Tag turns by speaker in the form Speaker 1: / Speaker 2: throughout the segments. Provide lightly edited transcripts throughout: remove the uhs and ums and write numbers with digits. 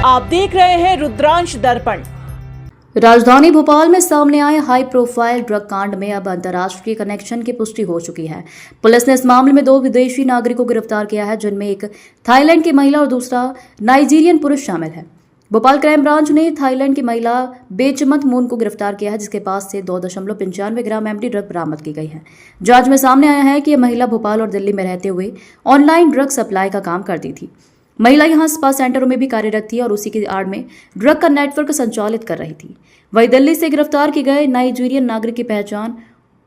Speaker 1: आप देख रहे हैं रुद्रांश दर्पण।
Speaker 2: राजधानी भोपाल में सामने आए हाई प्रोफाइल ड्रग कांड में अब अंतर्राष्ट्रीय कनेक्शन की पुष्टि हो चुकी है। पुलिस ने इस मामले में 2 विदेशी नागरिकों को गिरफ्तार किया है, जिनमें एक थाईलैंड की महिला और दूसरा नाइजीरियन पुरुष शामिल है। भोपाल क्राइम ब्रांच ने थाईलैंड की महिला बेचमत मून को गिरफ्तार किया है, जिसके पास से 2.95 ग्राम एमडी ड्रग बरामद की गई है। जांच में सामने आया है कि यह महिला भोपाल और दिल्ली में रहते हुए ऑनलाइन ड्रग सप्लाई का काम करती थी। महिला यहां स्पा सेंटरों में भी कार्यरत थी और उसी की आड़ में ड्रग का नेटवर्क संचालित कर रही थी। वहीं दिल्ली से गिरफ्तार किए गए नाइजीरियन नागरिक की पहचान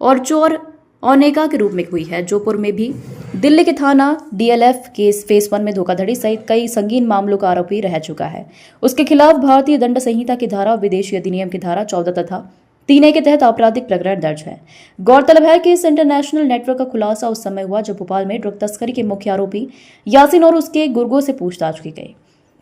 Speaker 2: और चोर ओनेका के रूप में हुई है। जोधपुर में भी दिल्ली के थाना डीएलएफ केस फेस 1 में धोखाधड़ी सहित कई संगीन मामलों का आरोपी रह चुका है। उसके खिलाफ भारतीय दंड संहिता की धारा और विदेशी अधिनियम की धारा 14 तथा 3A के तहत आपराधिक प्रकरण दर्ज है। गौरतलब है कि इस इंटरनेशनल नेटवर्क का खुलासा उस समय हुआ जब भोपाल में ड्रग तस्करी के मुख्य आरोपी यासिन और उसके गुर्गों से पूछताछ की गई।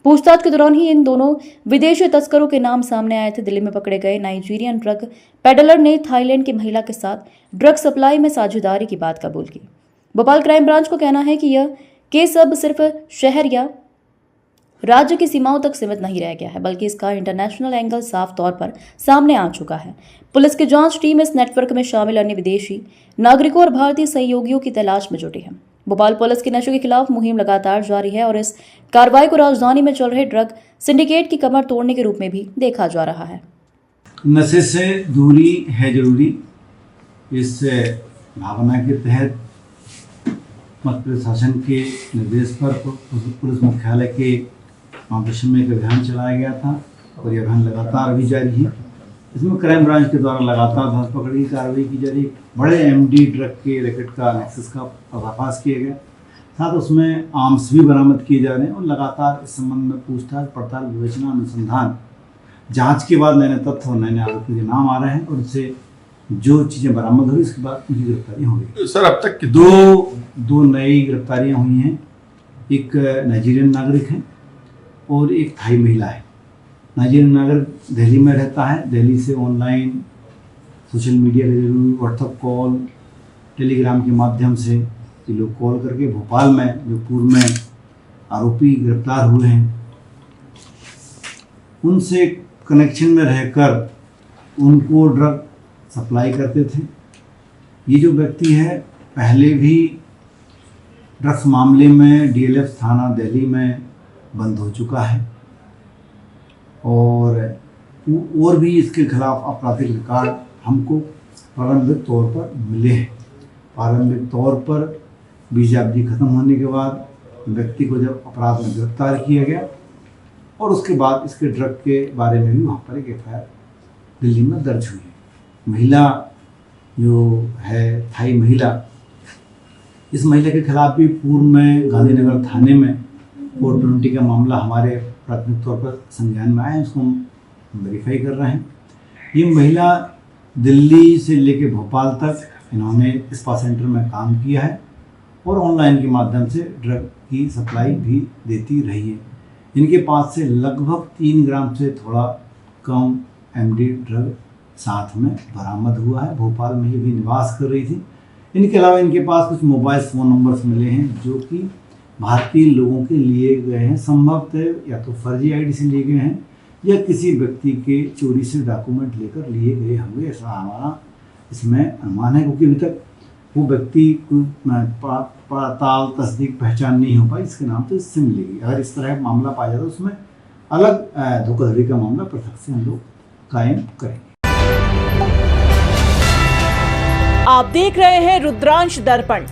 Speaker 2: पूछताछ के दौरान ही इन दोनों विदेशी तस्करों के नाम सामने आए थे। दिल्ली में पकड़े गए नाइजीरियन ड्रग पेडलर ने थाईलैंड की महिला के साथ ड्रग सप्लाई में साझेदारी की बात कबूल की। भोपाल क्राइम ब्रांच को कहना है कि यह केस अब सिर्फ शहर या राज्य की सीमाओं तक सीमित नहीं रह गया है, बल्कि इसका इंटरनेशनल एंगल साफ तौर पर सामने आ चुका है। पुलिस की जांच टीम इस नेटवर्क में शामिल अन्य विदेशी नागरिकों और भारतीय सहयोगियों की तलाश में जुटी है। भोपाल पुलिस की नशे के खिलाफ मुहिम लगातार जारी है और इस कार्रवाई को राजधानी में चल रहे ड्रग सिंडिकेट की कमर तोड़ने के रूप में भी देखा जा रहा है।
Speaker 3: नशे से दूरी है जरूरी, इस भावना के तहत मध्य प्रशासन के निर्देश पर पुलिस मुख्यालय के ऑपरेशन में एक अभियान चलाया गया था और यह अभियान लगातार अभी जारी है। इसमें क्राइम ब्रांच के द्वारा लगातार धरपकड़ी कार्रवाई की जा रही है। बड़े एमडी ड्रग के रैकेट का नेक्सस का पर्दाफाश किया गया, साथ उसमें आर्म्स भी बरामद किए जा रहे हैं और लगातार इस संबंध में पूछताछ पड़ताल विवेचना अनुसंधान जांच के बाद नए तथ्य और नए आरोपी के नाम आ रहे हैं और उससे जो चीज़ें बरामद हुई उसके बाद उनकी गिरफ्तारियाँ हो गई।
Speaker 4: सर अब तक
Speaker 3: दो नई गिरफ्तारियाँ हुई हैं। एक नाइजीरियन नागरिक है और एक थाई महिला है। नाइजीरियन नागरिक दिल्ली में रहता है। दिल्ली से ऑनलाइन सोशल मीडिया के जरिए व्हाट्सएप कॉल, टेलीग्राम के माध्यम से ये लोग कॉल करके भोपाल में जो पूर्व में आरोपी गिरफ्तार हुए हैं उनसे कनेक्शन में रहकर उनको ड्रग सप्लाई करते थे। ये जो व्यक्ति है पहले भी ड्रग्स मामले में डीएलएफ थाना दिल्ली में बंद हो चुका है और भी इसके खिलाफ आपराधिक रिकॉर्ड हमको प्रारंभिक तौर पर मिले हैं। प्रारंभिक तौर पर बीजाबंदी खत्म होने के बाद व्यक्ति को जब अपराध में गिरफ्तार किया गया और उसके बाद इसके ड्रग के बारे में भी वहाँ पर एक एफआईआर दिल्ली में दर्ज हुई है। महिला जो है थाई महिला, इस महिला के खिलाफ भी पूर्व में गांधीनगर थाने में 420 का मामला हमारे प्राथमिक तौर पर संज्ञान में आया है, उसको हम वेरीफाई कर रहे हैं। ये महिला दिल्ली से लेकर भोपाल तक इन्होंने स्पा सेंटर में काम किया है और ऑनलाइन के माध्यम से ड्रग की सप्लाई भी देती रही है। इनके पास से लगभग 3 ग्राम से थोड़ा कम एमडी ड्रग साथ में बरामद हुआ है। भोपाल में ये भी निवास कर रही थी। इनके अलावा इनके पास कुछ मोबाइल फ़ोन नंबर्स मिले हैं जो कि भारतीय लोगों के लिए गए हैं, संभवतः या तो फर्जी आईडी से लिए गए हैं या किसी व्यक्ति के चोरी से डॉक्यूमेंट लेकर लिए गए होंगे, ऐसा हमारा इसमें अनुमान है, क्योंकि अभी तक वो व्यक्ति को पड़ताल तस्दीक पहचान नहीं हो पाई। इसके नाम तो इससे मिलेगी। अगर इस तरह मामला पाया जाता तो उसमें अलग धोखाधड़ी का मामला पृथक से हम लोग कायम करेंगे।
Speaker 1: आप देख रहे हैं रुद्रांश दर्पण।